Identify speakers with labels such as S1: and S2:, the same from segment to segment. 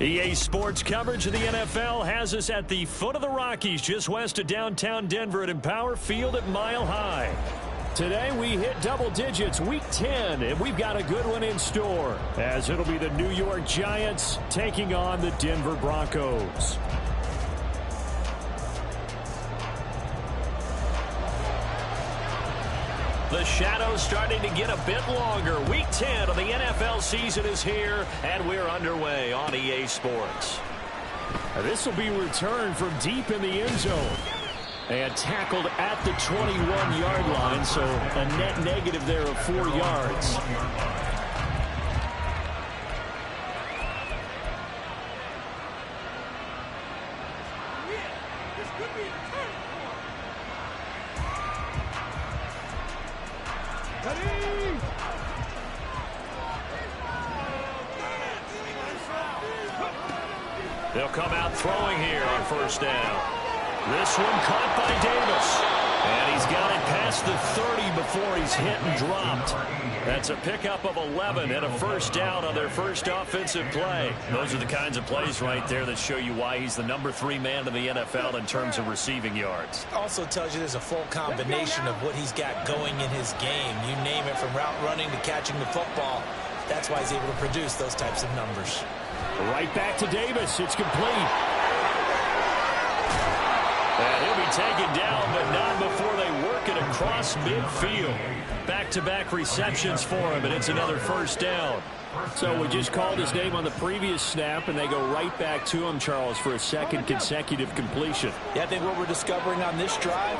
S1: EA Sports coverage of the NFL has us at the foot of the Rockies, just west of downtown Denver at Empower Field at Mile High. Today we hit double digits, Week 10, and we've got a good one in store, as it'll be the New York Giants taking on the Denver Broncos. The shadow's starting to get a bit longer. Week 10 of the NFL season is here, and we're underway on EA Sports. This will be returned from deep in the end zone. And tackled at the 21-yard line, so a net negative there of 4 yards. They'll come out throwing here on first down. This one caught by Davis. And he's got it past the 30 before he's hit and dropped. That's a pickup of 11 and a first down on their first offensive play. Those are the kinds of plays right there that show you why he's the number 3 man in the NFL in terms of receiving yards.
S2: Also tells you there's a full combination of what he's got going in his game. You name it, from route running to catching the football. That's why he's able to produce those types of numbers.
S1: Right back to Davis. It's complete. And he'll be taken down, but not before they work it across midfield. Back-to-back receptions for him, and it's another first down. So we just called his name on the previous snap, and they go right back to him, Charles, for a second consecutive completion.
S2: Yeah, I think what we're discovering on this drive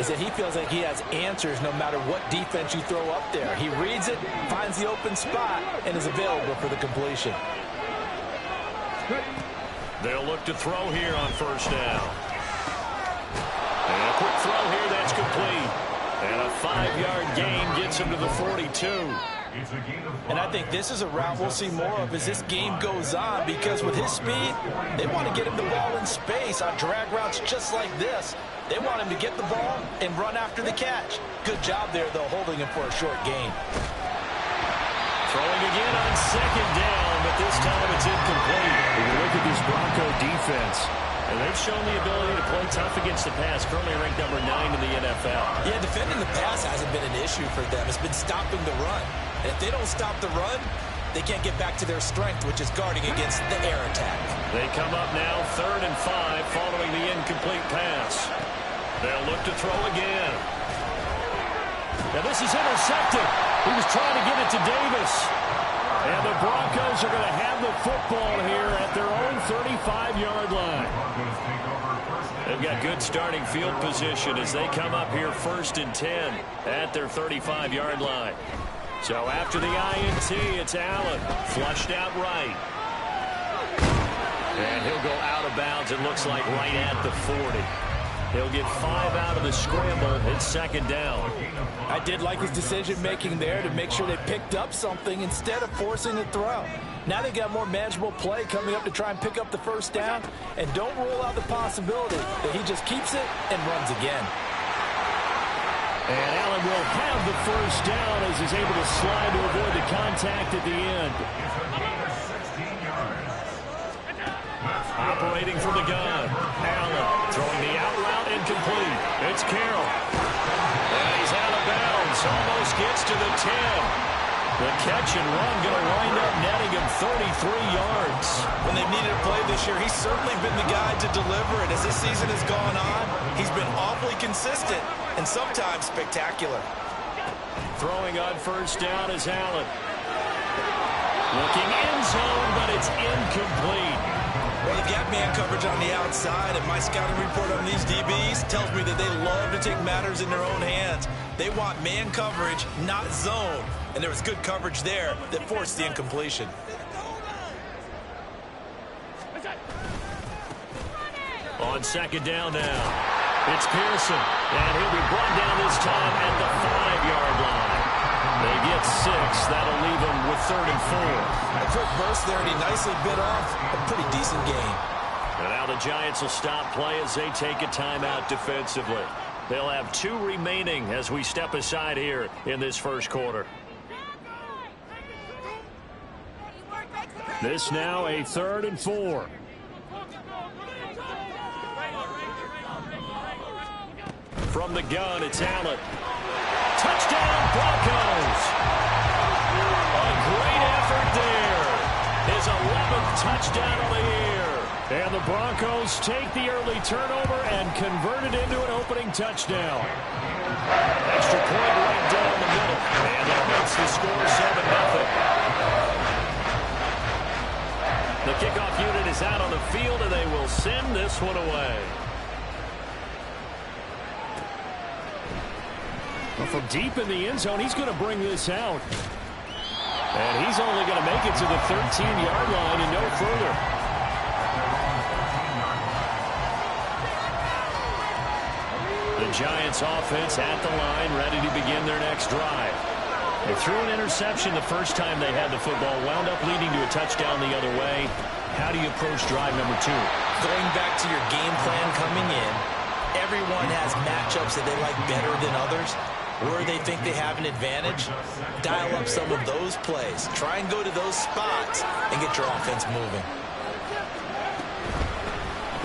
S2: is that he feels like he has answers no matter what defense you throw up there. He reads it, finds the open spot, and is available for the completion.
S1: They'll look to throw here on first down. And a quick throw here, that's complete. And a 5-yard gain gets him to the 42.
S2: And I think this is a route we'll see more of as this game goes on, because with his speed, they want to get him the ball in space on drag routes just like this. They want him to get the ball and run after the catch. Good job there, though, holding him for a short gain.
S1: Throwing again on second down, but this time it's incomplete. If you look at this Bronco defense, and they've shown the ability to play tough against the pass, currently ranked number 9 in the NFL.
S2: Yeah, defending the pass hasn't been an issue for them. It's been stopping the run. And if they don't stop the run, they can't get back to their strength, which is guarding against the air attack.
S1: They come up now 3rd and 5 following the incomplete pass. They'll look to throw again. Now this is intercepted. He was trying to get it to Davis. And the Broncos are going to have the football here at their own 35-yard line. They've got good starting field position as they come up here 1st and 10 at their 35-yard line. So after the INT, it's Allen, flushed out right. And he'll go out of bounds, it looks like, right at the 40. He'll get 5 out of the scramble. It's 2nd down.
S2: I did like his decision-making there to make sure they picked up something instead of forcing the throw. Now they got more manageable play coming up to try and pick up the first down, and don't rule out the possibility that he just keeps it and runs again.
S1: And Allen will have the first down as he's able to slide to avoid the contact at the end. Operating from the gun. Allen throwing the out route incomplete. It's Carroll. And he's out of bounds. Almost gets to the 10. The catch and run going to wind up netting him 33 yards.
S2: When they've needed a play this year, he's certainly been the guy to deliver it. As this season has gone on, he's been awfully consistent and sometimes spectacular.
S1: Throwing on first down is Allen. Looking end zone, but it's incomplete.
S2: Well, they've got man coverage on the outside, and my scouting report on these DBs tells me that they love to take matters in their own hands. They want man coverage, not zone. And there was good coverage there that forced the incompletion.
S1: On 2nd down now, it's Pearson. And he'll be brought down this time at the 5-yard line. They get 6. That'll leave them with 3rd and 4.
S2: A quick burst there, and he nicely bit off a pretty decent gain.
S1: And now the Giants will stop play as they take a timeout defensively. They'll have 2 remaining as we step aside here in this first quarter. This now a 3rd and 4. From the gun, it's Allen. Touchdown, Broncos! A great effort there. His 11th touchdown of the year. And the Broncos take the early turnover and convert it into an opening touchdown. Extra point right down the middle. And that makes the score 7-0. The kickoff unit is out on the field, and they will send this one away. Well, from deep in the end zone, he's going to bring this out. And he's only going to make it to the 13-yard line and no further. The Giants offense at the line, ready to begin their next drive. They threw an interception the first time they had the football, wound up leading to a touchdown the other way. How do you approach drive number 2?
S2: Going back to your game plan coming in, everyone has matchups that they like better than others. Where they think they have an advantage, dial up some of those plays. Try and go to those spots and get your offense moving.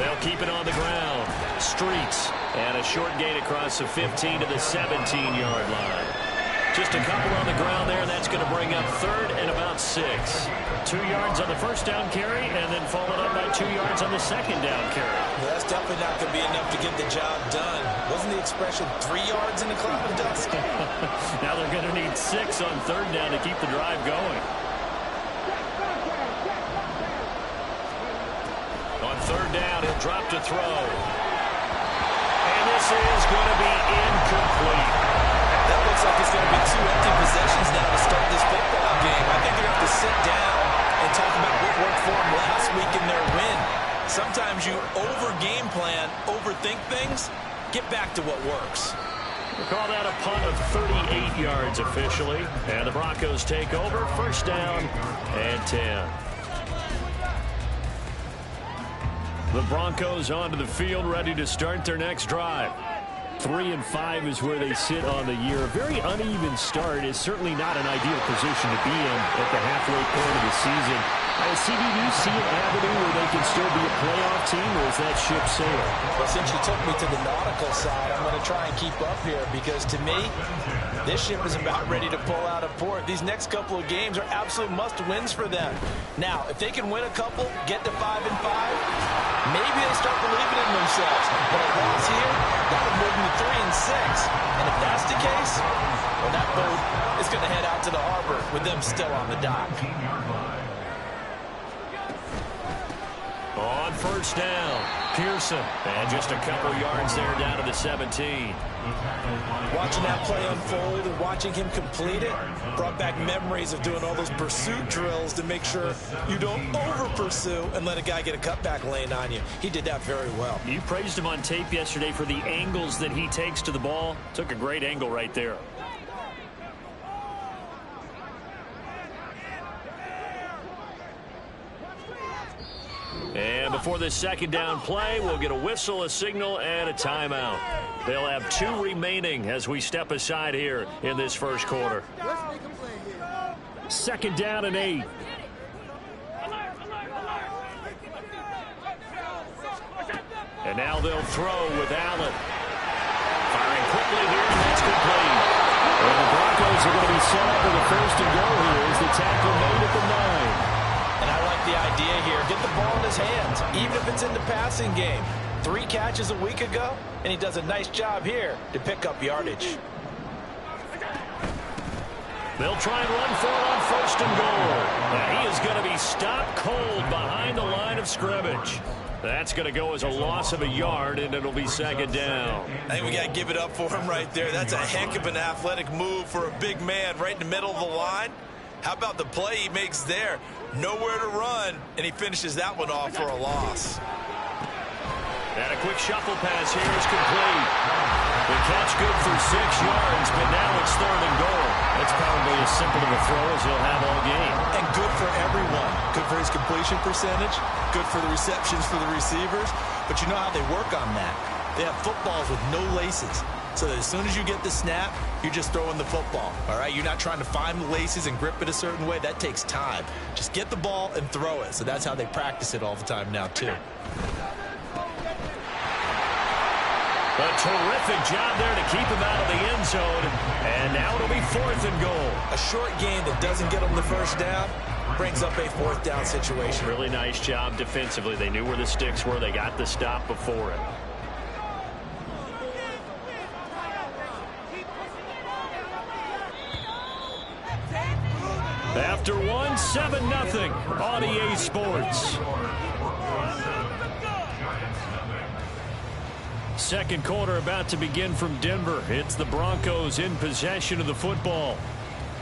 S1: They'll keep it on the ground. Streets. And a short gain across the 15 to the 17-yard line. Just a couple on the ground there, and that's going to bring up 3rd and about 6. 2 yards on the first down carry, and then followed up by 2 yards on the second down carry.
S2: Well, that's definitely not going to be enough to get the job done. Wasn't the expression 3 yards in a cloud of dust?
S1: Now they're going to need 6 on 3rd down to keep the drive going. On 3rd down, he'll drop to throw. And this is going to be incomplete.
S2: That looks like it's going to be 2 empty possessions now to start this football game. I think they're going to have to sit down and talk about what worked for them last week in their win. Sometimes you over-game plan, overthink things. Get back to what works.
S1: We'll call that a punt of 38 yards officially. And the Broncos take over. 1st down and 10. The Broncos onto the field, ready to start their next drive. 3-5 is where they sit on the year. A very uneven start is certainly not an ideal position to be in at the halfway point of the season. CD, do you see an avenue where they can still be a playoff team, or is that ship sailed?
S2: Well, since you took me to the nautical side, I'm going to try and keep up here because, to me, this ship is about ready to pull out of port. These next couple of games are absolute must-wins for them. Now, if they can win a couple, get to 5-5, maybe they start believing in themselves. But a loss here, that would move them to 3-6. And if that's the case, well, that boat is going to head out to the harbor with them still on the dock.
S1: On 1st down, Pearson. And just a couple yards there down to the 17.
S2: Watching that play unfold and watching him complete it brought back memories of doing all those pursuit drills to make sure you don't over-pursue and let a guy get a cutback lane on you. He did that very well.
S1: You praised him on tape yesterday for the angles that he takes to the ball. Took a great angle right there. And before this 2nd down play, we'll get a whistle, a signal, and a timeout. They'll have 2 remaining as we step aside here in this first quarter. 2nd down and 8. And now they'll throw with Allen. Firing quickly here, and that's complete. And the Broncos are going to be set up for the 1st and goal here as the tackle made at the 9.
S2: And I like the idea here. Get the ball in his hands, even if it's in the passing game. 3 catches a week ago, and he does a nice job here to pick up yardage.
S1: They'll try and run for it on 1st and goal. And he is going to be stopped cold behind the line of scrimmage. That's going to go as a loss of a yard, and it'll be 2nd down.
S2: I think we got to give it up for him right there. That's a heck of an athletic move for a big man right in the middle of the line. How about the play he makes there? Nowhere to run, and he finishes that one off for a loss.
S1: And a quick shuffle pass here is complete. The catch good for 6 yards, but now it's 3rd and goal. That's probably as simple of a throw as he'll have all game.
S2: And good for everyone. Good for his completion percentage. Good for the receptions for the receivers. But you know how they work on that. They have footballs with no laces. So that as soon as you get the snap, you're just throwing the football. All right? You're not trying to find the laces and grip it a certain way. That takes time. Just get the ball and throw it. So that's how they practice it all the time now, too.
S1: A terrific job there to keep him out of the end zone. And now it'll be 4th and goal.
S2: A short game that doesn't get them the first down brings up a 4th down situation.
S1: Really nice job defensively. They knew where the sticks were. They got the stop before it. After one, 7-0 on EA Sports. Second quarter about to begin from Denver. It's the Broncos in possession of the football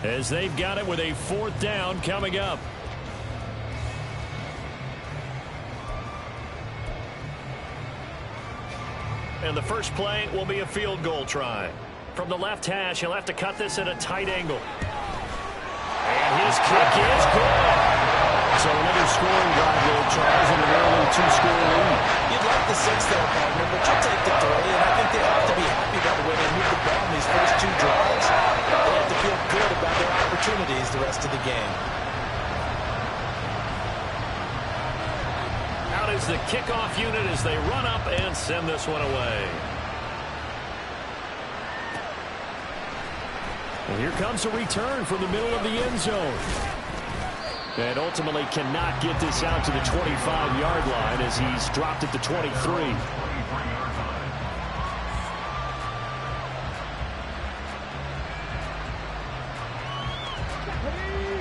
S1: as they've got it with a 4th down coming up. And the first play will be a field goal try. From the left hash, he'll have to cut this at a tight angle. And his kick is good. So another scoring drive there, Charles, and an early 2-score lead.
S2: You'd like the 6 there, partner, but you'll take the 3, and I think they have to be happy by the way they moved the ball in these first 2 drives. They have to feel good about their opportunities the rest of the game.
S1: Out is the kickoff unit as they run up and send this one away. And here comes a return from the middle of the end zone. And ultimately cannot get this out to the 25-yard line as he's dropped at the 23.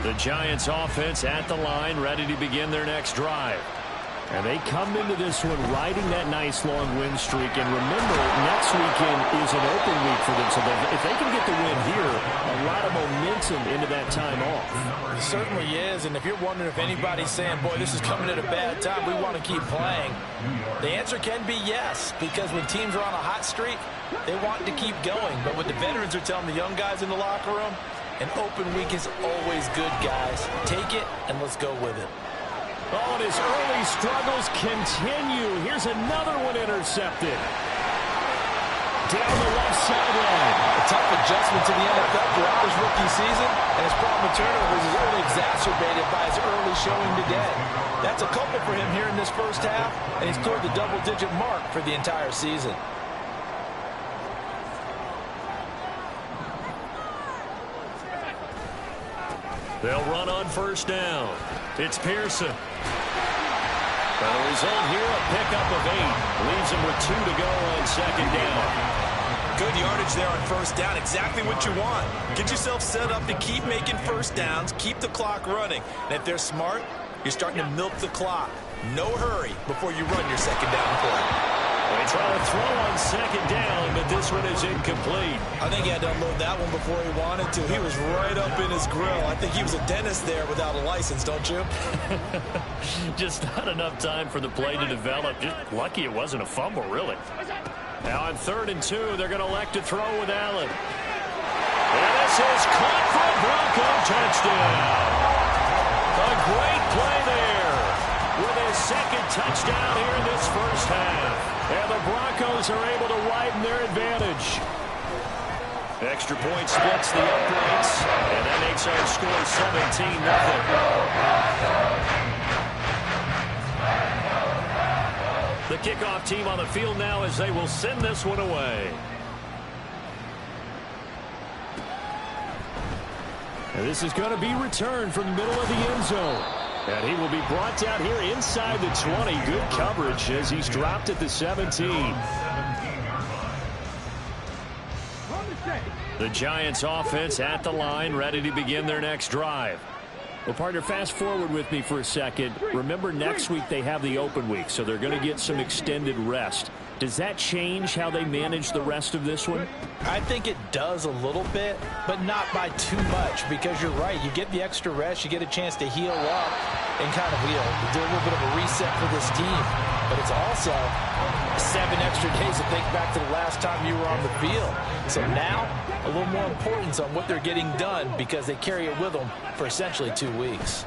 S1: The Giants offense at the line, ready to begin their next drive. And they come into this one riding that nice long win streak. And remember, next weekend is an open week for them. So if they can get the win here, a lot of momentum into that time off.
S2: It certainly is. And if you're wondering if anybody's saying, boy, this is coming at a bad time, we want to keep playing, the answer can be yes. Because when teams are on a hot streak, they want to keep going. But what the veterans are telling the young guys in the locker room, an open week is always good, guys. Take it and let's go with it.
S1: Oh, and his early struggles continue. Here's another one intercepted. Down the left sideline.
S2: A tough adjustment to the NFL throughout his rookie season, and his problem with turnovers is only exacerbated by his early showing today. That's a couple for him here in this first half, and he's toward the double-digit mark for the entire season.
S1: They'll run on first down. It's Pearson. And the result here, a pickup of 8. Leaves him with 2 to go on second down.
S2: Good yardage there on first down. Exactly what you want. Get yourself set up to keep making first downs, keep the clock running. And if they're smart, you're starting to milk the clock. No hurry before you run your second down play.
S1: They try to throw on second down, but this one is incomplete.
S2: I think he had to unload that one before he wanted to. He was right up in his grill. I think he was a dentist there without a license, don't you?
S1: Just not enough time for the play to develop. Just lucky it wasn't a fumble, really. Now on 3rd and 2, they're going to elect to throw with Allen. And this is caught for a Bronco touchdown. A great play there with his second touchdown here in this first half. And the Broncos are able to widen their advantage. Extra point splits the uprights, and that makes our score 17-0. The kickoff team on the field now as they will send this one away. And this is going to be returned from the middle of the end zone. And he will be brought down here inside the 20. Good coverage as he's dropped at the 17. The Giants offense at the line, ready to begin their next drive. Well, partner, fast forward with me for a second. Remember, next week they have the open week, so they're going to get some extended rest. Does that change how they manage the rest of this one?
S2: I think it does a little bit, but not by too much, because you're right. You get the extra rest. You get a chance to heal up and kind of, do a little bit of a reset for this team. but it's also 7 extra days to think back to the last time you were on the field. So now, a little more importance on what they're getting done because they carry it with them for essentially 2 weeks.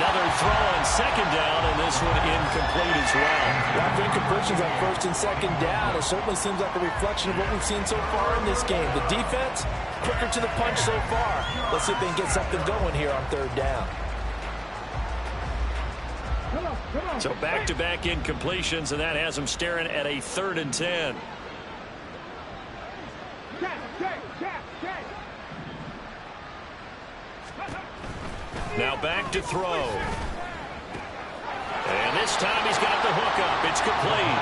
S1: Another throw on second down, and this one incomplete as well.
S2: Lack of incompletions on first and second down. It certainly seems like a reflection of what we've seen so far in this game. The defense, quicker to the punch so far. Let's see if they can get something going here on third down.
S1: So back-to-back incompletions, and that has them staring at a 3rd and 10. Now back to throw. And this time he's got the hook up. It's complete.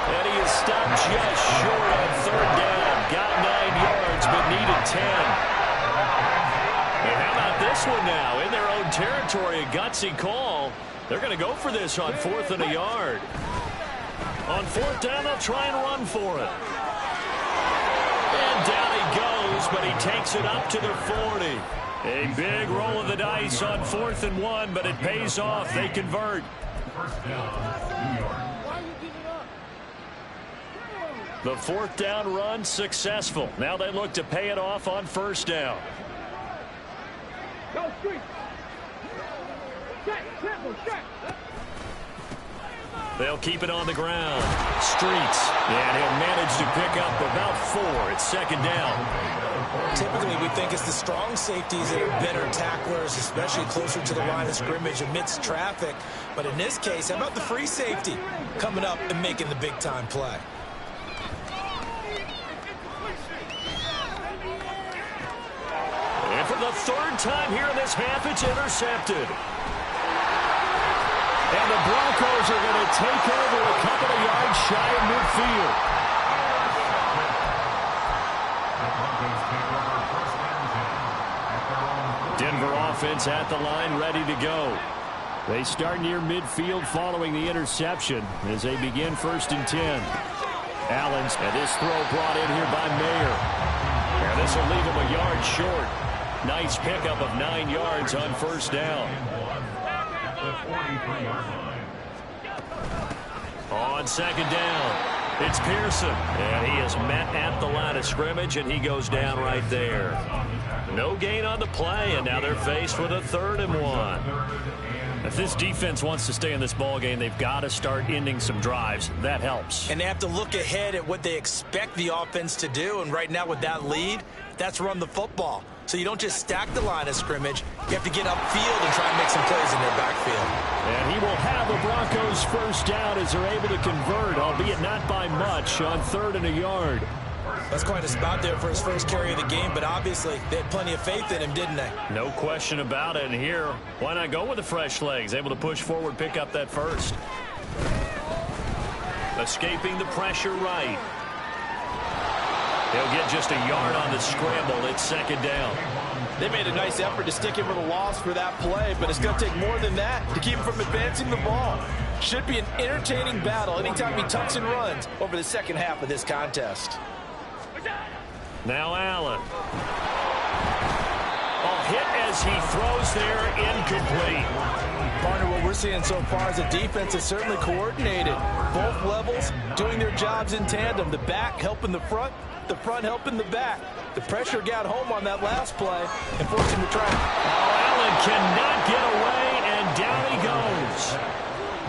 S1: And he is stopped just short on third down. Got 9 yards, but needed 10. And how about this one now? In their own territory, a gutsy call. They're going to go for this on 4th and a yard. On 4th down, they'll try and run for it. And down he goes, but he takes it up to the 40. A big roll of the dice on 4th and 1, but it pays off. They convert. The 4th down run successful. Now they look to pay it off on 1st down. They'll keep it on the ground. Streets. And he'll manage to pick up about 4. It's 2nd down.
S2: Typically, we think it's the strong safeties that are better tacklers, especially closer to the line of scrimmage amidst traffic. But in this case, how about the free safety coming up and making the big-time play?
S1: And for the 3rd time here in this half, it's intercepted. And the Broncos are going to take over a couple of yards shy of midfield. Denver offense at the line, ready to go. They start near midfield following the interception as they begin 1st and 10. Allen's, and this throw brought in here by Mayer. And this will leave him a yard short. Nice pickup of 9 yards on 1st down. On 2nd down, it's Pearson. And he is met at the line of scrimmage, and he goes down right there. No gain on the play, and now they're faced with a 3rd and 1. If this defense wants to stay in this ball game, they've got to start ending some drives. That helps.
S2: And they have to look ahead at what they expect the offense to do. And right now with that lead, that's run the football. So you don't just stack the line of scrimmage. You have to get upfield and try and make some plays in their backfield.
S1: And he will have the Broncos 1st down as they're able to convert, albeit not by much, on 3rd and a yard.
S2: That's quite a spot there for his first carry of the game, but obviously they had plenty of faith in him, didn't they?
S1: No question about it. And here, why not go with the fresh legs? Able to push forward, pick up that 1st. Escaping the pressure right. They'll get just a yard on the scramble. It's 2nd down.
S2: They made a nice effort to stick him with a loss for that play, but it's going to take more than that to keep him from advancing the ball. Should be an entertaining battle anytime he tucks and runs over the second half of this contest.
S1: Now Allen. A hit as he throws there, incomplete.
S2: Partner, what we're seeing so far is the defense is certainly coordinated. Both levels doing their jobs in tandem. The back helping the front helping the back. The pressure got home on that last play and forced him to try.
S1: Oh, Allen cannot get away, and down he goes.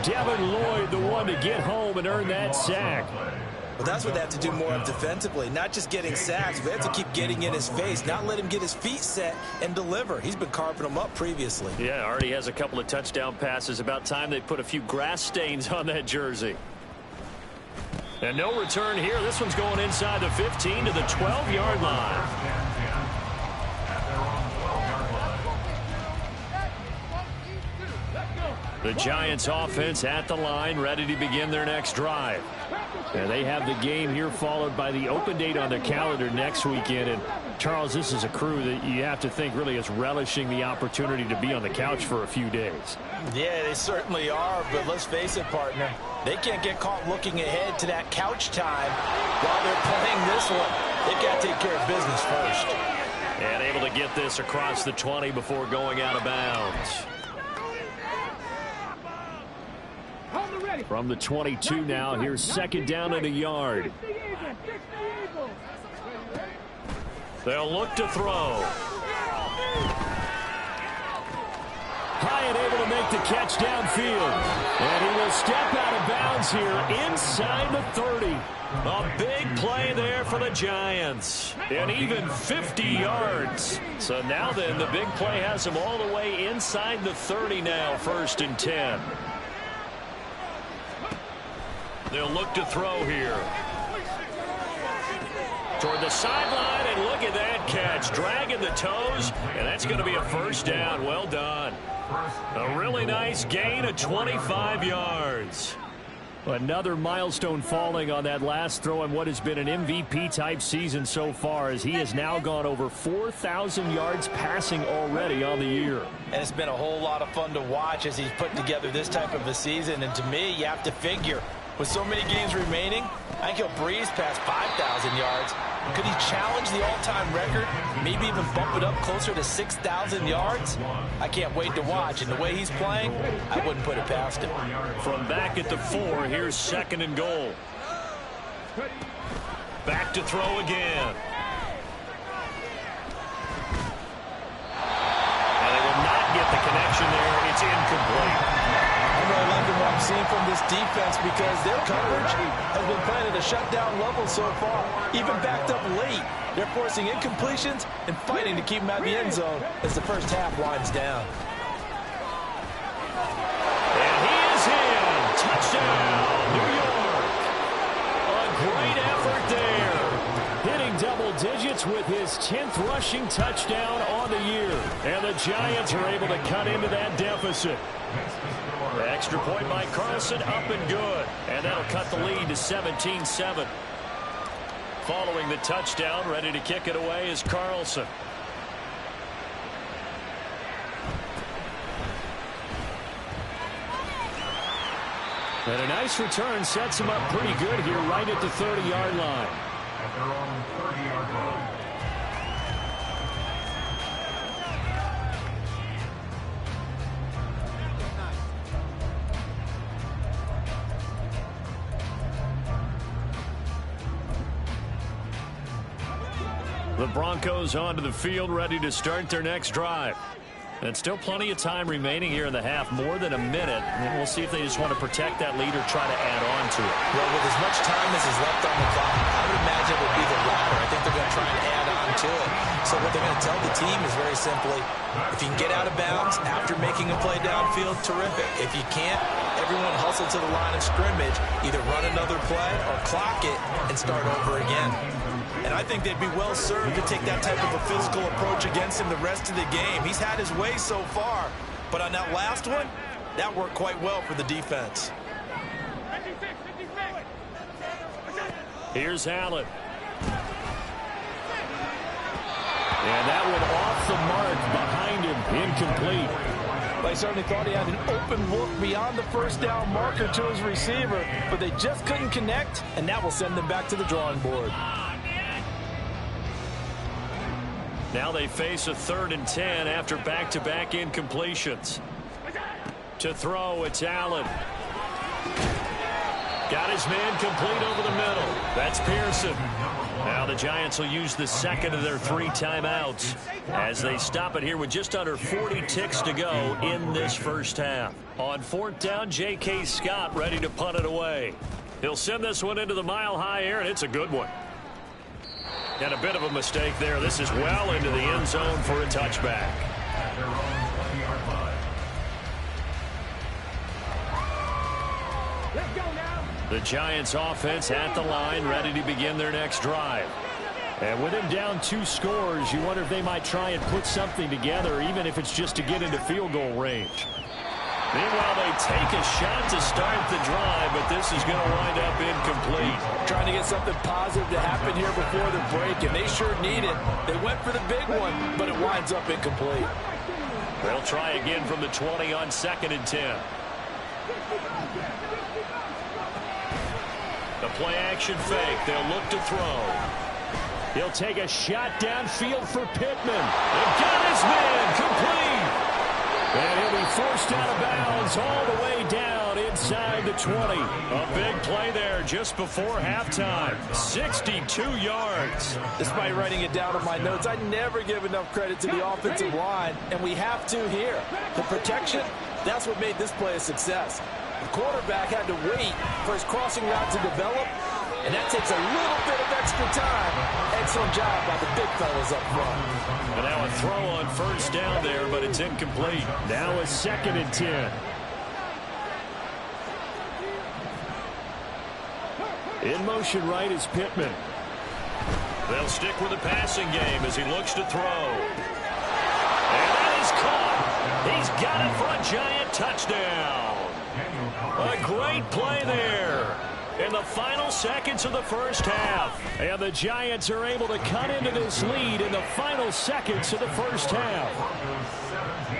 S1: Devin Lloyd, the one to get home and earn that sack.
S2: Well, that's what they have to do more of defensively, not just getting sacks, but they have to keep getting in his face, not let him get his feet set and deliver. He's been carving them up previously.
S1: Yeah, already has a couple of touchdown passes. About time they put a few grass stains on that jersey. And no return here. This one's going inside the 15 to the 12-yard line. The Giants offense at the line, ready to begin their next drive. And they have the game here followed by the open date on their calendar next weekend. And Charles, this is a crew that you have to think really is relishing the opportunity to be on the couch for a few days.
S2: Yeah, they certainly are, but let's face it, partner. They can't get caught looking ahead to that couch time while they're playing this one. They've got to take care of business first.
S1: And able to get this across the 20 before going out of bounds. From the 22 now, here's second down and a yard. They'll look to throw. High and able to make the catch downfield. And he will step out of bounds here inside the 30. A big play there for the Giants. And even 50 yards. So now then, the big play has him all the way inside the 30 now, 1st and 10. They'll look to throw here. Toward the sideline, and look at that catch. Dragging the toes, and that's going to be a 1st down. Well done. A really nice gain of 25 yards. Another milestone falling on that last throw in what has been an MVP-type season so far, as he has now gone over 4,000 yards passing already on the year.
S2: And it's been a whole lot of fun to watch as he's put together this type of a season. And to me, you have to figure, with so many games remaining, I think he'll breeze past 5,000 yards. Could he challenge the all-time record? Maybe even bump it up closer to 6,000 yards? I can't wait to watch. And the way he's playing, I wouldn't put it past him.
S1: From back at the 4, here's 2nd and goal. Back to throw again. And they will not get the connection there. It's incomplete.
S2: I'm really liking what I'm seeing from this defense because their coverage has been playing at a shutdown level so far. Even backed up late, they're forcing incompletions and fighting to keep them out of the end zone as the first half winds down.
S1: And he is in. Touchdown, New York. A great effort there. Hitting double digits with his 10th rushing touchdown on the year. And the Giants are able to cut into that deficit. The extra point by Carlson, up and good. And that'll cut the lead to 17-7. Following the touchdown, ready to kick it away is Carlson. And a nice return sets him up pretty good here right at the 30-yard line. At their own 30-yard line. The Broncos onto the field, ready to start their next drive. And still plenty of time remaining here in the half, more than a minute. And we'll see if they just want to protect that lead or try to add on to it.
S2: Well, with as much time as is left on the clock, I would imagine it would be the latter. I think they're going to try and add on to it. So what they're going to tell the team is very simply, if you can get out of bounds after making a play downfield, terrific. If you can't, everyone hustle to the line of scrimmage, either run another play or clock it and start over again. And I think they'd be well served to take that type of a physical approach against him the rest of the game. He's had his way so far, but on that last one, that worked quite well for the defense.
S1: Here's Allen. And that one off the mark behind him, incomplete.
S2: I certainly thought he had an open look beyond the 1st down marker to his receiver, but they just couldn't connect, and that will send them back to the drawing board.
S1: Now they face a 3rd and 10 after back-to-back incompletions. To throw, it's Allen. Got his man complete over the middle. That's Pearson. Now the Giants will use the 2nd of their 3 timeouts as they stop it here with just under 40 ticks to go in this 1st half. On 4th down, J.K. Scott ready to punt it away. He'll send this one into the mile-high air, and it's a good one. And a bit of a mistake there. This is well into the end zone for a touchback. The Giants offense at the line, ready to begin their next drive. And with him down 2 scores, you wonder if they might try and put something together, even if it's just to get into field goal range. Meanwhile, they take a shot to start the drive, but this is going to wind up incomplete.
S2: Trying to get something positive to happen here before the break, and they sure need it. They went for the big one, but it winds up incomplete.
S1: They'll try again from the 20 on 2nd and 10. The play-action fake. They'll look to throw. He'll take a shot downfield for Pittman. And got his man complete. And he'll be forced out of bounds all the way down inside the 20. A big play there just before halftime. 62 yards.
S2: Despite writing it down in my notes, I never give enough credit to the offensive line, and we have to here. The protection, that's what made this play a success. The quarterback had to wait for his crossing route to develop, and that takes a little bit of extra time. Excellent job by the big fellas up front.
S1: And now a throw on first down there, but it's incomplete. Now a 2nd and 10. In motion right is Pittman. They'll stick with the passing game as he looks to throw. And that is caught. He's got it for a Giant touchdown. A great play there in the final seconds of the first half. And the Giants are able to cut into this lead in the final seconds of the first half.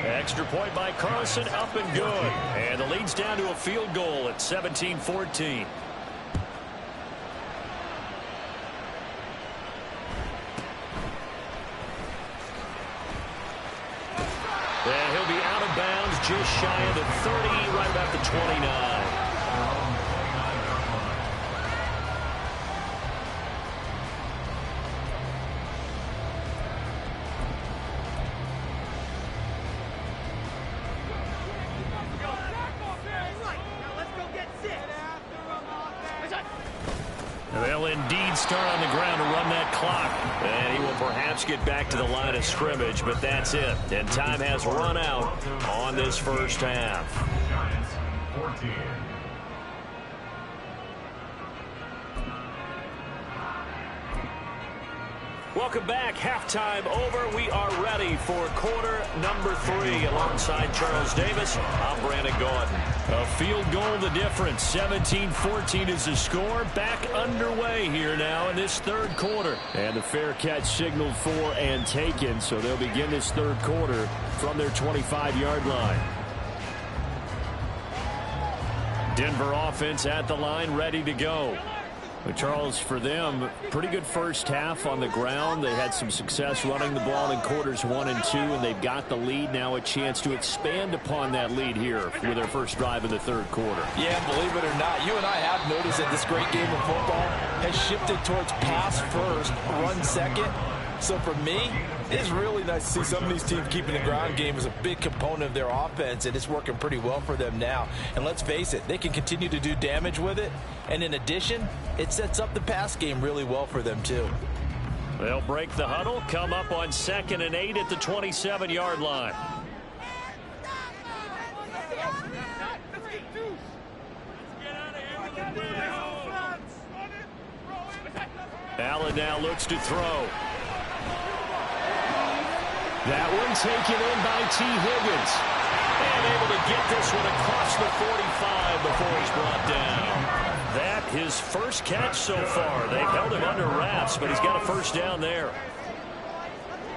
S1: Extra point by Carlson, up and good. And the lead's down to a field goal at 17-14. And he'll be out of bounds just shy of the 30, right about the 29. They'll indeed start on the ground to run that clock. And he will perhaps get back to the line of scrimmage, but that's it. And time has run out on this first half.
S3: Giants 14.
S1: Welcome back. Halftime over. We are ready for quarter number 3. Alongside Charles Davis, I'm Brandon Gordon. A field goal the difference. 17-14 is the score. Back underway here now in this third quarter. And the fair catch signaled for and taken. So they'll begin this third quarter from their 25-yard line. Denver offense at the line, ready to go. But Charles, for them, pretty good first half on the ground. They had some success running the ball in quarters 1 and 2, and they've got the lead. Now a chance to expand upon that lead here with their first drive in the third quarter.
S2: Yeah, believe it or not, you and I have noticed that this great game of football has shifted towards pass first, run second. So for me, it's really nice to see some of these teams keeping the ground game as a big component of their offense, and it's working pretty well for them now. And let's face it, they can continue to do damage with it. And in addition, it sets up the pass game really well for them too.
S1: They'll break the huddle, come up on 2nd and 8 at the 27-yard line. Allen now looks to throw. That one taken in by T. Higgins. And able to get this one across the 45 before he's brought down. That his first catch so far. They've held him under wraps, but he's got a first down there.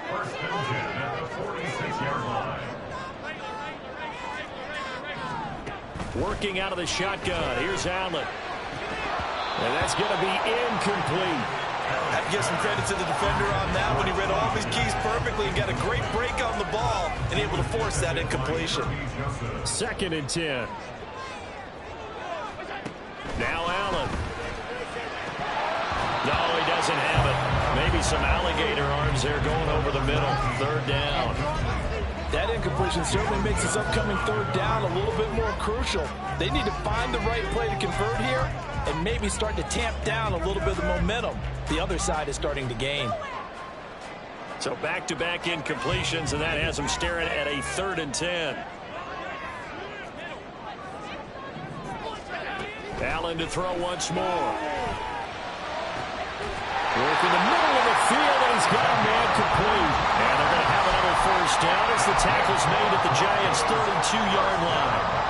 S3: First and 10 at the 46-yard line.
S1: Working out of the shotgun. Here's Allen. And that's going to be incomplete.
S2: I have to give some credit to the defender on that when he read all of his keys perfectly and got a great break on the ball and able to force that incompletion.
S1: 2nd and 10. Now Allen. No, he doesn't have it. Maybe some alligator arms there going over the middle. Third down.
S2: That incompletion certainly makes this upcoming third down a little bit more crucial. They need to find the right play to convert here and maybe start to tamp down a little bit of the momentum the other side is starting to gain.
S1: So back-to-back incompletions, and that has them staring at a 3rd and 10. Allen to throw once more. Work in the middle of the field, and he's got a man complete. And they're going to have another first down as the tackle's made at the Giants' 32-yard line.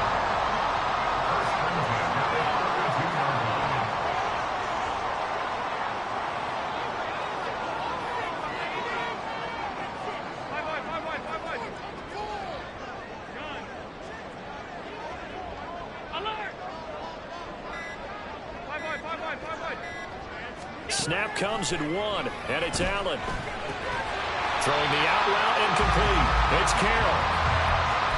S1: Snap comes at 1, and it's Allen. Throwing the out route incomplete. It's Carroll.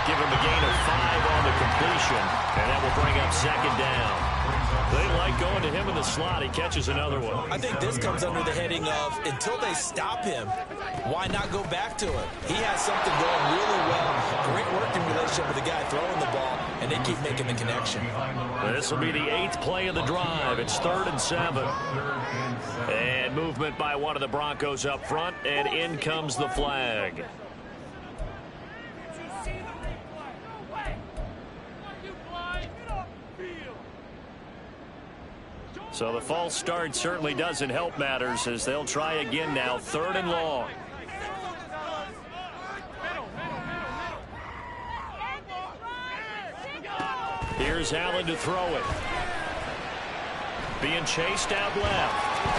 S1: give him a gain of 5 on the completion, and that will bring up second down. They like going to him in the slot. He catches another one.
S2: I think this comes under the heading of, until they stop him, why not go back to it? He has something going really well. Great working relationship with the guy throwing the ball, and they keep making the connection.
S1: This will be the 8th play of the drive. It's 3rd and 7. And movement by one of the Broncos up front, and in comes the flag. So the false start certainly doesn't help matters as they'll try again now, 3rd and long. Here's Allen to throw it. Being chased out left.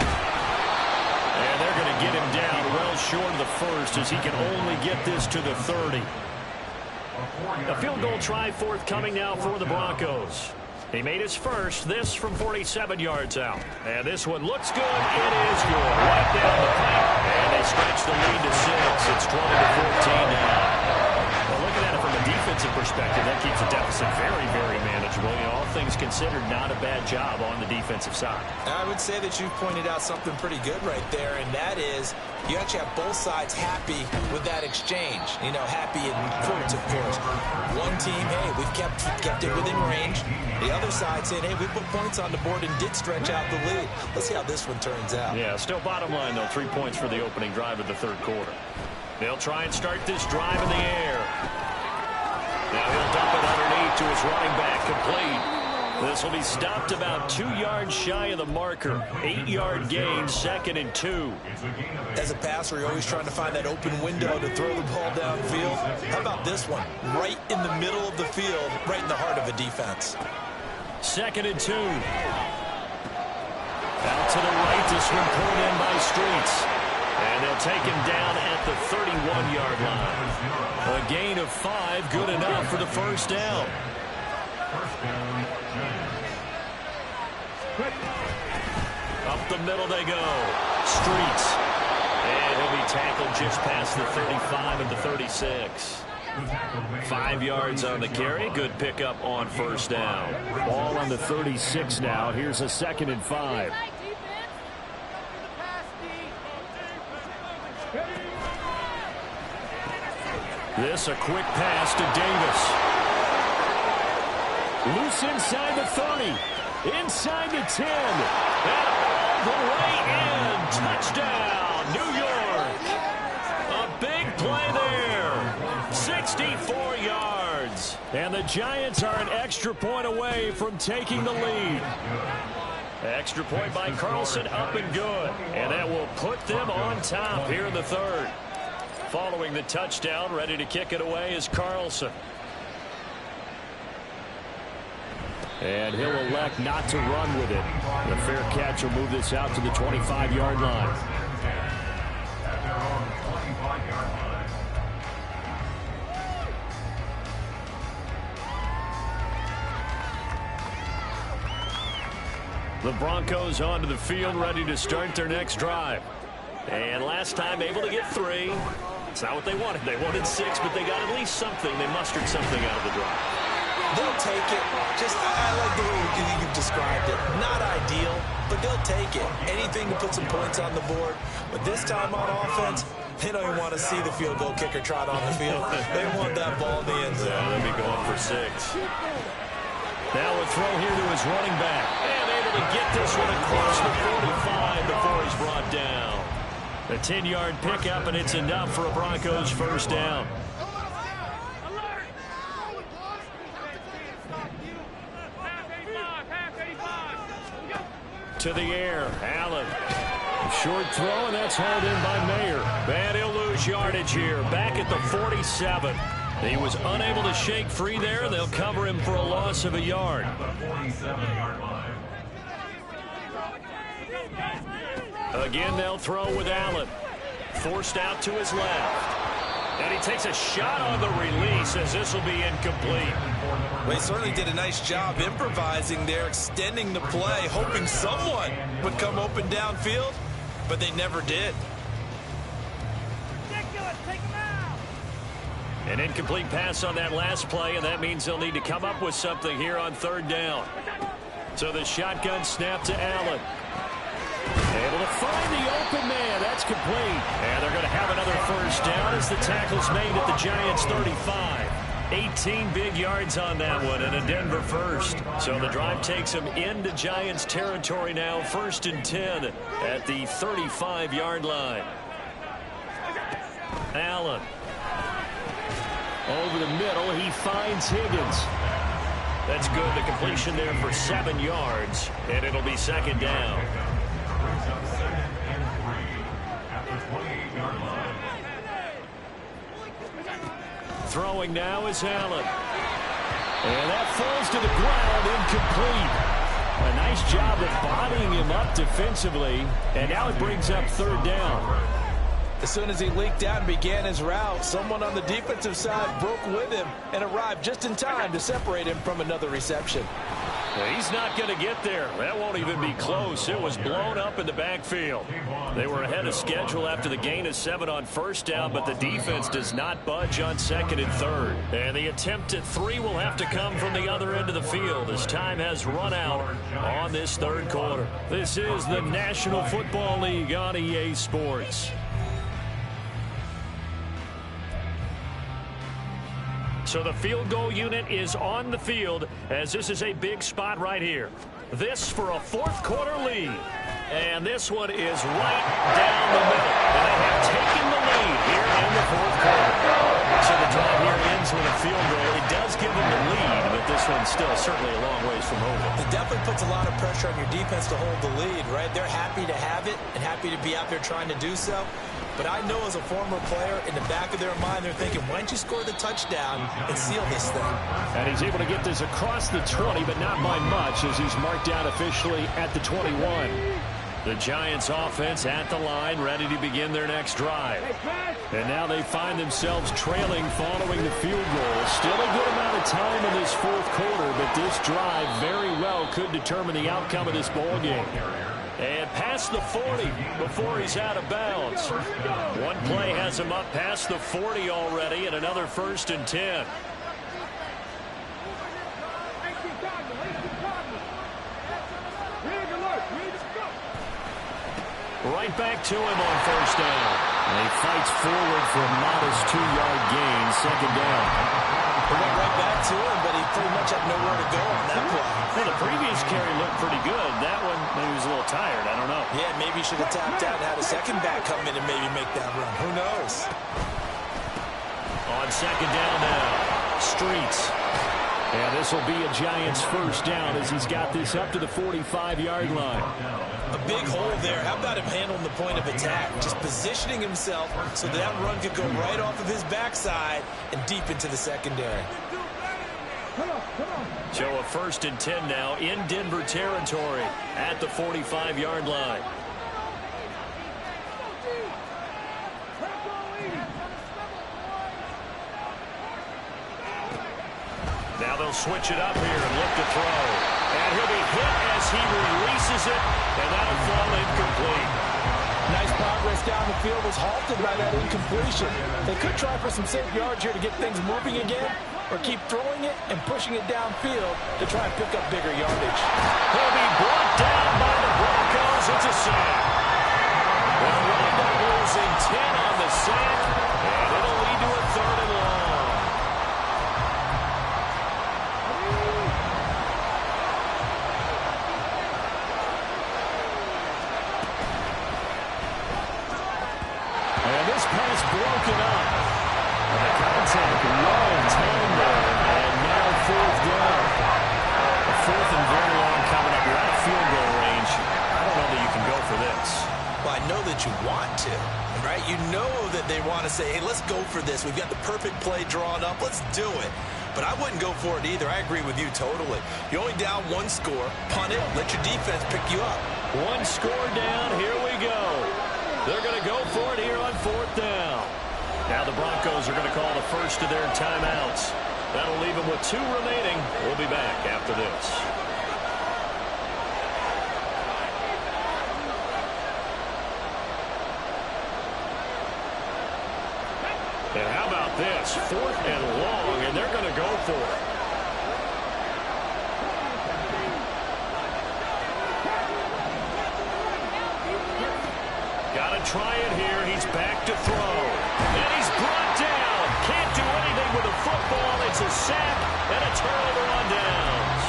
S1: And they're going to get him down well short of the first as he can only get this to the 30. A field goal try forthcoming now for the Broncos. He made his first, this from 47 yards out. And this one looks good. It is good. Right down the pipe. And they stretch the lead to 6. It's 20-14 now. Well, looking at it from a defensive perspective, that keeps the deficit very, very manageable. You know, all things considered, not a bad job on the defensive side.
S2: I would say that you've pointed out something pretty good right there, and that is you actually have both sides happy with that exchange. You know, happy in quotes, of course. One team, hey, we've kept it within range. The other side saying, hey, we put points on the board and did stretch out the lead. Let's see how this one turns out.
S1: Yeah, still bottom line, though, 3 points for the opening drive of the 3rd quarter. They'll try and start this drive in the air. Now he'll dump it underneath to his running back, complete. This will be stopped about 2 yards shy of the marker. 8-yard gain, 2nd and 2.
S2: As a passer, you're always trying to find that open window to throw the ball downfield. How about this one? Right in the middle of the field, right in the heart of a defense.
S1: 2nd and 2. Out to the right, this one pulled in by Streets. And they'll take him down at the 31-yard line. A gain of 5, good enough for the first down. Up the middle they go. Streets. And he'll be tackled just past the 35 and the 36. 5 yards on the carry. Good pickup on first down. Ball on the 36 now. Here's a 2nd and 5. This a quick pass to Davis. Loose inside the 30. Inside the 10. And all the way in. Touchdown, New York. A big play there. 64 yards. And the Giants are an extra point away from taking the lead. Extra point by Carlson, up and good. And that will put them on top here in the 3rd. Following the touchdown, ready to kick it away is Carlson. And he'll elect not to run with it. The fair catch will move this out to the 25-yard line. The Broncos onto the field, ready to start their next drive. And last time able to get 3. It's not what they wanted. They wanted 6, but they got at least something. They mustered something out of the drive.
S2: They'll take it. I like the way you've described it. Not ideal, but they'll take it. Anything to put some points on the board. But this time on offense, they don't even want to see the field goal kicker trot on the field. They want that ball in the end zone.
S1: Yeah, they'll be going for 6. Now a throw here to his running back. And able to get this one across the 45 before he's brought down. A 10-yard pickup, and it's enough for a Broncos first down. To the air, Allen. Short throw, and that's hauled in by Mayer. And he'll lose yardage here, back at the 47. He was unable to shake free there. They'll cover him for a loss of a yard. Again, they'll throw with Allen. Forced out to his left. And he takes a shot on the release as this will be incomplete.
S2: Well, he certainly did a nice job improvising there, extending the play, hoping someone would come open downfield, but they never did.
S1: An incomplete pass on that last play, and that means they'll need to come up with something here on third down. So the shotgun snap to Allen. Able to find the open man. That's complete. And they're going to have another first down as the tackle's made at the Giants' 35. 18 big yards on that one and a Denver first. So the drive takes them into Giants territory now. 1st and 10 at the 35-yard line. Allen. Over the middle, he finds Higgins. That's good. The completion there for 7 yards, and it'll be 2nd down. Throwing now is Allen. And that falls to the ground, incomplete. A nice job of bodying him up defensively, and now it brings up 3rd down.
S2: As soon as he leaked out and began his route, someone on the defensive side broke with him and arrived just in time to separate him from another reception.
S1: Well, he's not going to get there. That won't even be close. It was blown up in the backfield. They were ahead of schedule after the gain of 7 on 1st down, but the defense does not budge on 2nd and 3rd. And the attempt at 3 will have to come from the other end of the field as time has run out on this 3rd quarter. This is the National Football League on EA Sports. So the field goal unit is on the field as this is a big spot right here. This for a 4th quarter lead. And this one is right down the middle. And they have taken the lead here in the 4th quarter. So the drive here ends with a field goal. It does give them the lead, but this one's still certainly a long ways from over.
S2: It definitely puts a lot of pressure on your defense to hold the lead, right? They're happy to have it and happy to be out there trying to do so. But I know as a former player, in the back of their mind, they're thinking, why don't you score the touchdown and seal this thing?
S1: And he's able to get this across the 20, but not by much as he's marked down officially at the 21. The Giants offense at the line, ready to begin their next drive. And now they find themselves trailing following the field goal. Still a good amount of time in this 4th quarter, but this drive very well could determine the outcome of this ball game. And past the 40 before he's out of bounds. One play has him up past the 40 already, and another 1st and 10. Right back to him on 1st down. And he fights forward for a modest 2-yard gain, 2nd down.
S2: He went right back to him, but he pretty much had nowhere to go on that play.
S1: Well, the previous carry looked pretty good. That one, maybe he was a little tired. I don't know.
S2: Yeah, maybe he should have tapped out and had a second back come in and maybe make that run. Who knows?
S1: On 2nd down now, Streets. And this will be a Giants 1st down as he's got this up to the 45-yard line.
S2: A big hole there. How about him handling the point of attack? Just positioning himself so that run could go right off of his backside and deep into the secondary.
S1: So a 1st and 10 now in Denver territory at the 45-yard line. Now they'll switch it up here and look to throw. And he'll be hit as he releases it, and that'll fall incomplete.
S2: Nice progress down the field was halted by that incompletion. They could try for some safe yards here to get things moving again, or keep throwing it and pushing it downfield to try and pick up bigger yardage.
S1: He'll be brought down by the Broncos. It's a sack. They'll wind up losing 10 on the sack, and it'll lead to a 3rd and long. And this pass broken up. And the contact long time there. And now 4th down. A 4th and very long coming up. You're out of field goal range. I don't know that you can go for this.
S2: Well, I know that you want to, right? You know that they want to say, hey, let's go for this. We've got the perfect play drawn up. Let's do it. But I wouldn't go for it either. I agree with you totally. You're only down 1 score. Punt it. Let your defense pick you up.
S1: 1 score down. Here we go. They're going to go for it here on 4th down. Now the Broncos are going to call the first of their timeouts. That'll leave them with 2 remaining. We'll be back after this. And how about this? 4th and long, and they're going to go for it. Got to try it here. He's back to throw. And he's brought down. Can't do anything with the football. It's a sack and a turnover on downs.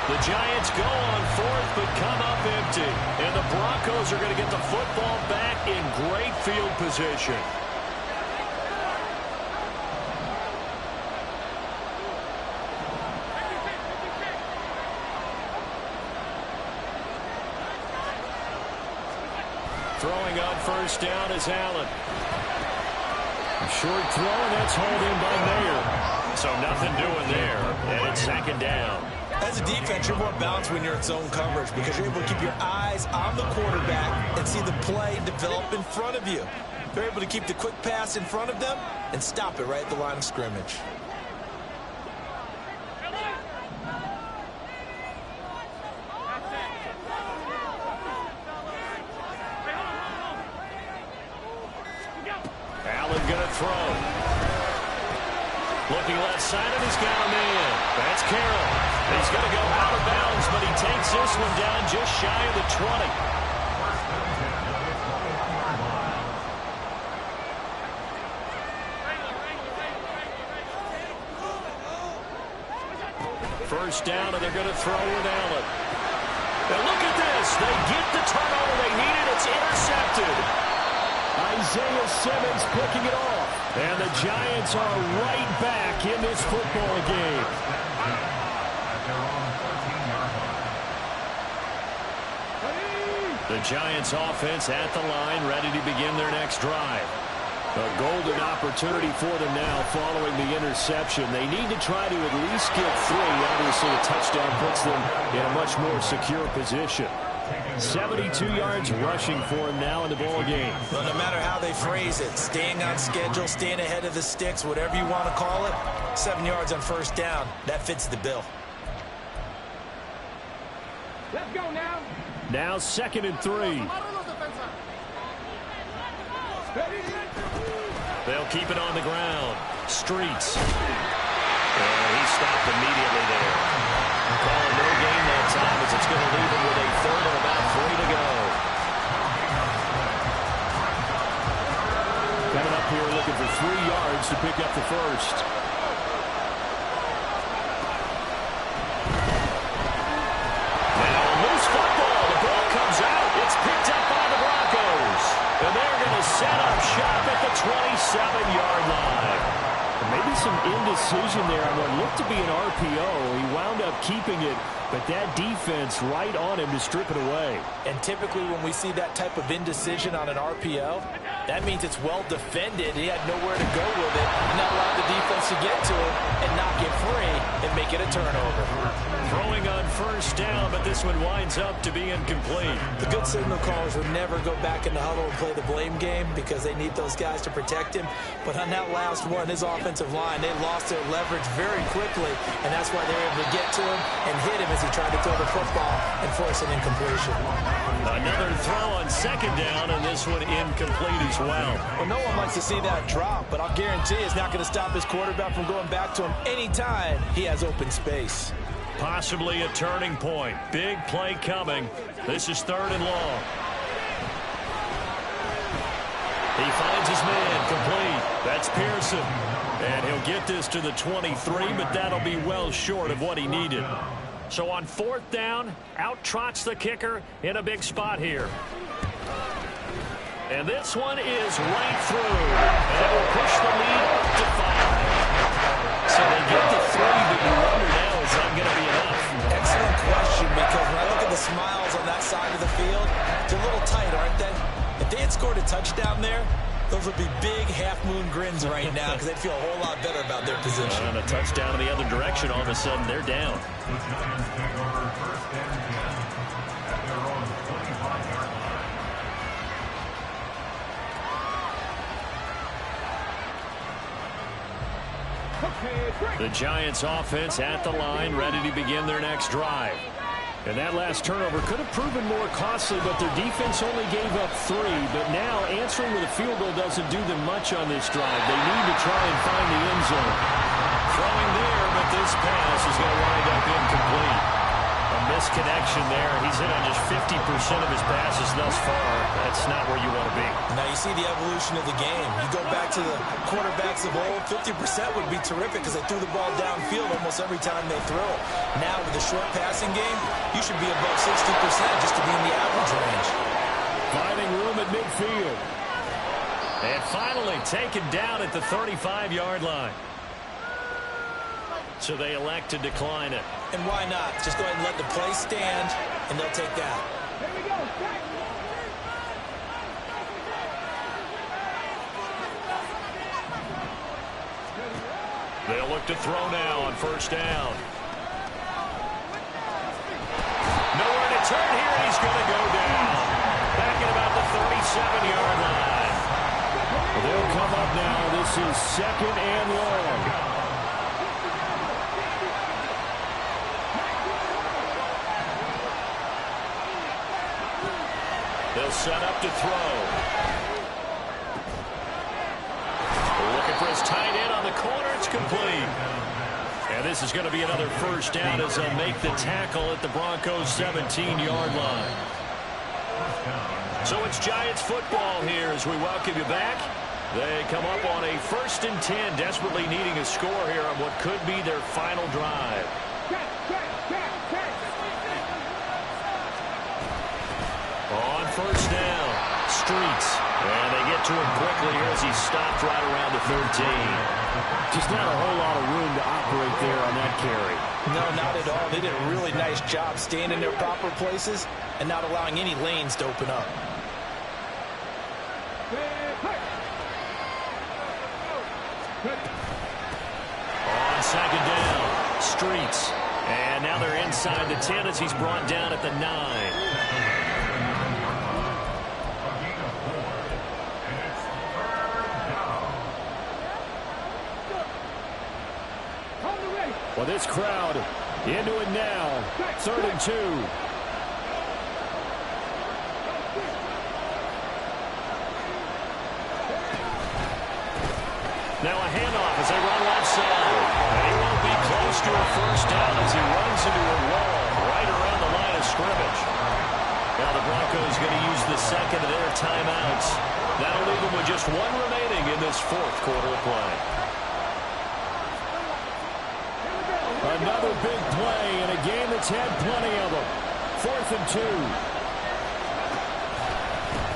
S1: The Giants go on 4th but come up empty. And the Broncos are going to get the football back in great field position. Throwing on 1st down is Allen. A short throw, and that's hauled in by Mayer. So nothing doing there, and it's 2nd down.
S2: As a defense, you're more balanced when you're in zone coverage because you're able to keep your eyes on the quarterback and see the play develop in front of you. You're able to keep the quick pass in front of them and stop it right at the line of scrimmage.
S1: Allen going to throw. Looking left side, and he's got a man. That's Carroll. He's going to go out of bounds, but he takes this one down just shy of the 20. First down, and they're going to throw with Allen. Now look at this. They get the turnover they needed. It's intercepted. Isaiah Simmons picking it off. And the Giants are right back in this football game. The Giants offense at the line, ready to begin their next drive. A golden opportunity for them now following the interception. They need to try to at least get 3. Obviously, a touchdown puts them in a much more secure position. 72 yards rushing for him now in the ball game.
S2: Well, no matter how they phrase it, staying on schedule, staying ahead of the sticks, whatever you want to call it, 7 yards on 1st down, that fits the bill.
S4: Let's go now.
S1: Now 2nd and 3. They'll keep it on the ground. Streets. And he stopped immediately there. Calling no gain that time as it's going to leave him with a 3rd and about 3 to go. Coming up here looking for 3 yards to pick up the 1st. Now a loose football. The ball comes out. It's picked up by the Broncos. And they're going to set up shop at the 27-yard line. Maybe some indecision there on what looked to be an RPO. He wound up keeping it, but that defense right on him to strip it away.
S2: And typically when we see that type of indecision on an RPO, that means it's well defended. He had nowhere to go with it, and that allowed the defense to get to it and knock it free and make it a turnover.
S1: Throwing on 1st down, but this one winds up to be incomplete.
S2: The good signal callers would never go back in the huddle and play the blame game because they need those guys to protect him. But on that last one, his offensive line, they lost their leverage very quickly, and that's why they were able to get to him and hit him as he tried to throw the football and force an incompletion.
S1: Another throw on 2nd down, and this one incomplete as well.
S2: Well, no one likes to see that drop, but I'll guarantee it's not going to stop his quarterback from going back to him anytime he has open space.
S1: Possibly a turning point. Big play coming. This is 3rd and long. He finds his man complete. That's Pearson. And he'll get this to the 23, but that'll be well short of what he needed. So on 4th down, out trots the kicker in a big spot here. And this one is right through. And it will push the lead up to 5. So they get the 3, but you wonder now, is that going to be enough?
S2: Excellent question, because when I look at the smiles on that side of the field, they're a little tight, aren't they? If they had scored a touchdown there, those would be big half-moon grins right now because they'd feel a whole lot better about their position.
S1: And a touchdown in the other direction, all of a sudden they're down. The Giants offense at the line, ready to begin their next drive. And that last turnover could have proven more costly, but their defense only gave up 3. But now answering with a field goal doesn't do them much on this drive. They need to try and find the end zone.
S2: Throwing there, but this pass is going to wind up incomplete.
S1: A misconnection there. He's hit on just 50% of his passes thus far. That's not where you want to be.
S2: Now you see the evolution of the game. You go back to the quarterbacks of old, 50% would be terrific because they threw the ball downfield almost every time they throw it. Now with the short passing game, you should be above 60% just to be in the average range.
S1: Finding room at midfield. And finally taken down at the 35-yard line. So they elect to decline it.
S2: And why not? Just go ahead and let the play stand, and they'll take that.
S4: Here we go.
S1: They'll look to throw now on first down. Nowhere to turn here, and he's going to go down. Back at about the 37-yard line. They'll come up now. This is 2nd and long. They'll set up to throw. Looking for his tight end on the corner. It's complete. And this is going to be another first down as they'll make the tackle at the Broncos' 17-yard line. So it's Giants football here as we welcome you back. They come up on a 1st and 10, desperately needing a score here on what could be their final drive. On first down, Streets. And they get to him quickly here as he's stopped right around the 13. Just not a whole lot of room to operate there on that carry.
S2: No, not at all. They did a really nice job staying in their proper places and not allowing any lanes to open up.
S1: On 2nd down, Streets. And now they're inside the 10 as he's brought down at the 9. Well, this crowd into it now. 3rd and 2. Now a handoff as they run left side. And he won't be close to a first down as he runs into a wall right around the line of scrimmage. Now the Broncos going to use the 2nd of their timeouts. That'll leave them with just 1 remaining in this 4th quarter of play. Another big play in a game that's had plenty of them. 4th and 2.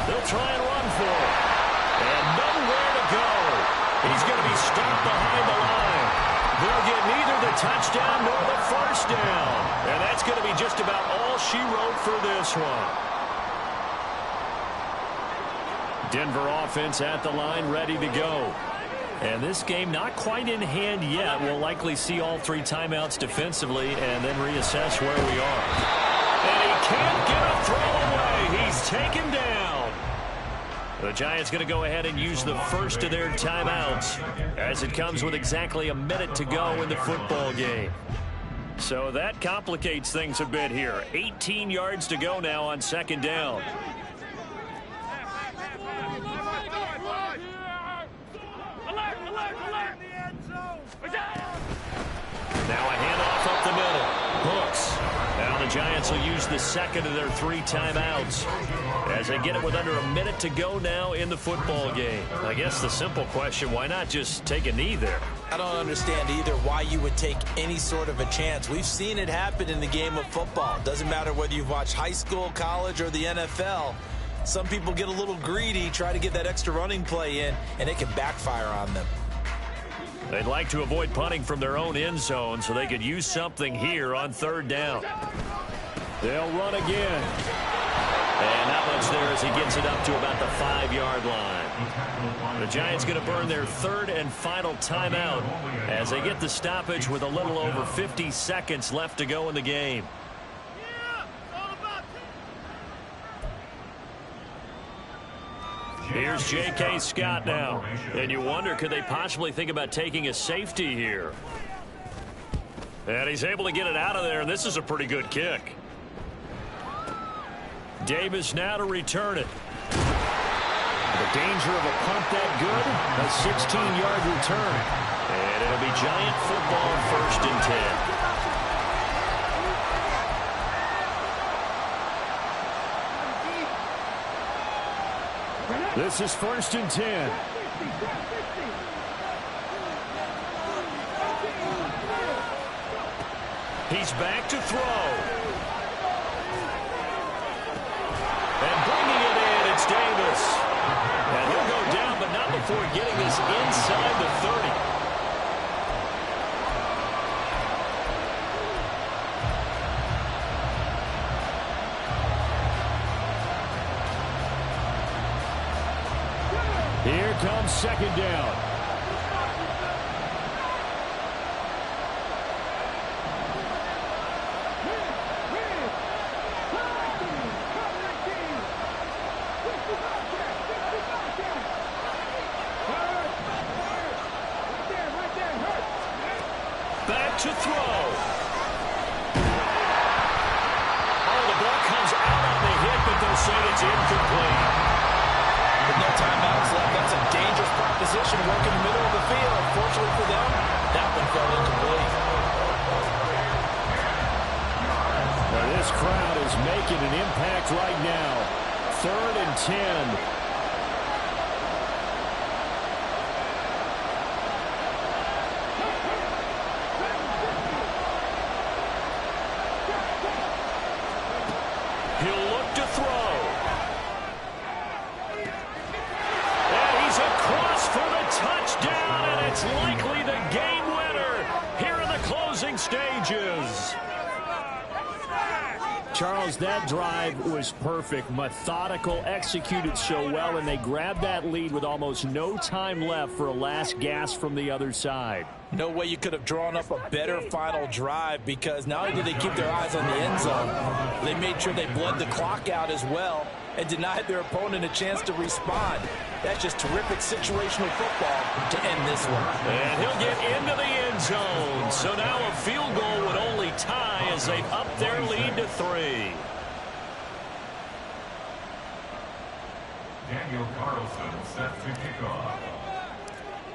S1: They'll try and run for it. And nowhere to go. He's going to be stopped behind the line. They'll get neither the touchdown nor the first down. And that's going to be just about all she wrote for this one. Denver offense at the line, ready to go. And this game not quite in hand yet. We'll likely see all 3 timeouts defensively and then reassess where we are. And he can't get a throw away. He's taken down. The Giants going to go ahead and use the first of their timeouts as it comes with exactly a minute to go in the football game. So that complicates things a bit here. 18 yards to go now on 2nd down. Now a handoff up the middle. Hooks. Now the Giants will use the 2nd of their 3 timeouts as they get it with under a minute to go now in the football game. I guess the simple question, why not just take a knee there?
S2: I don't understand either why you would take any sort of a chance. We've seen it happen in the game of football. Doesn't matter whether you've watched high school, college, or the NFL. Some people get a little greedy, try to get that extra running play in, and it can backfire on them.
S1: They'd like to avoid punting from their own end zone so they could use something here on 3rd down. They'll run again. And not much there as he gets it up to about the 5-yard line. The Giants going to burn their 3rd and final timeout as they get the stoppage with a little over 50 seconds left to go in the game. Here's J.K. Scott now. And you wonder, could they possibly think about taking a safety here? And he's able to get it out of there, and this is a pretty good kick. Davis now to return it. The danger of a pump that good, a 16-yard return. And it'll be Giant football, 1st and 10. This is 1st and 10. He's back to throw. And bringing it in, it's Davis. And he'll go down, but not before getting this inside the 30. Here comes 2nd down. Back to throw. Oh, the ball comes out on the hit, but they'll say it's incomplete.
S2: With no timeouts left, that's a dangerous proposition to work in the middle of the field. Unfortunately for them, that one fell incomplete.
S1: Now this crowd is making an impact right now. 3rd and 10. He'll look to throw. And he's across for the touchdown, and it's likely the game winner here in the closing stages. Charles, that drive was perfect, methodical, executed so well, and they grabbed that lead with almost no time left for a last gasp from the other side.
S2: No way you could have drawn up a better final drive, because not only did they keep their eyes on the end zone, they made sure they bled the clock out as well and denied their opponent a chance to respond. That's just terrific situational football to end this one.
S1: And he'll get into the end zone. So now a field goal would only tie as they've upped their lead to 3.
S3: Daniel Carlson set to kick off.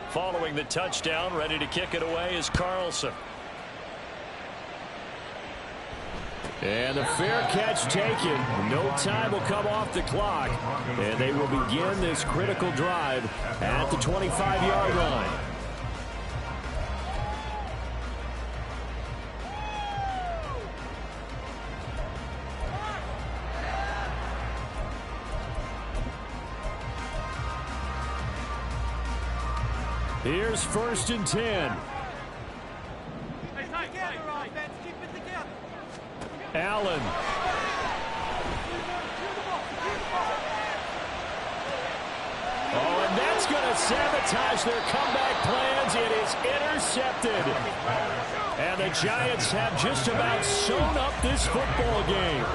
S1: Following the touchdown, ready to kick it away is Carlson. And the fair catch taken. No time will come off the clock. And they will begin this critical drive at the 25-yard line. Here's 1st and 10. Allen. Oh, and that's going to sabotage their comeback plans. It is intercepted. And the Giants have just about sewn up this football game.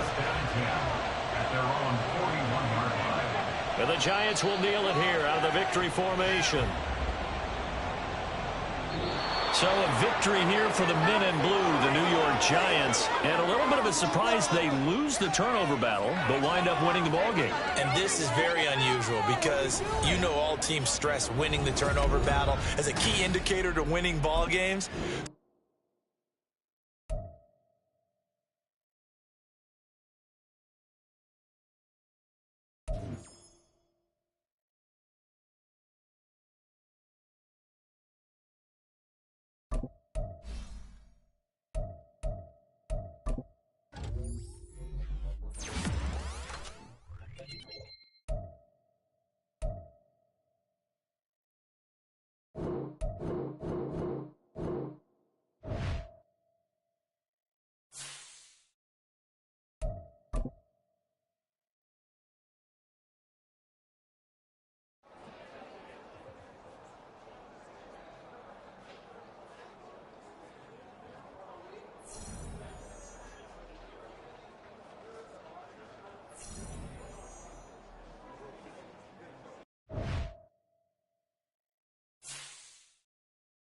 S1: And the Giants will kneel it here out of the victory formation. So a victory here for the men in blue, the New York Giants. And a little bit of a surprise, they lose the turnover battle, but wind up winning the ballgame.
S2: And this is very unusual because you know all teams stress winning the turnover battle as a key indicator to winning ball games.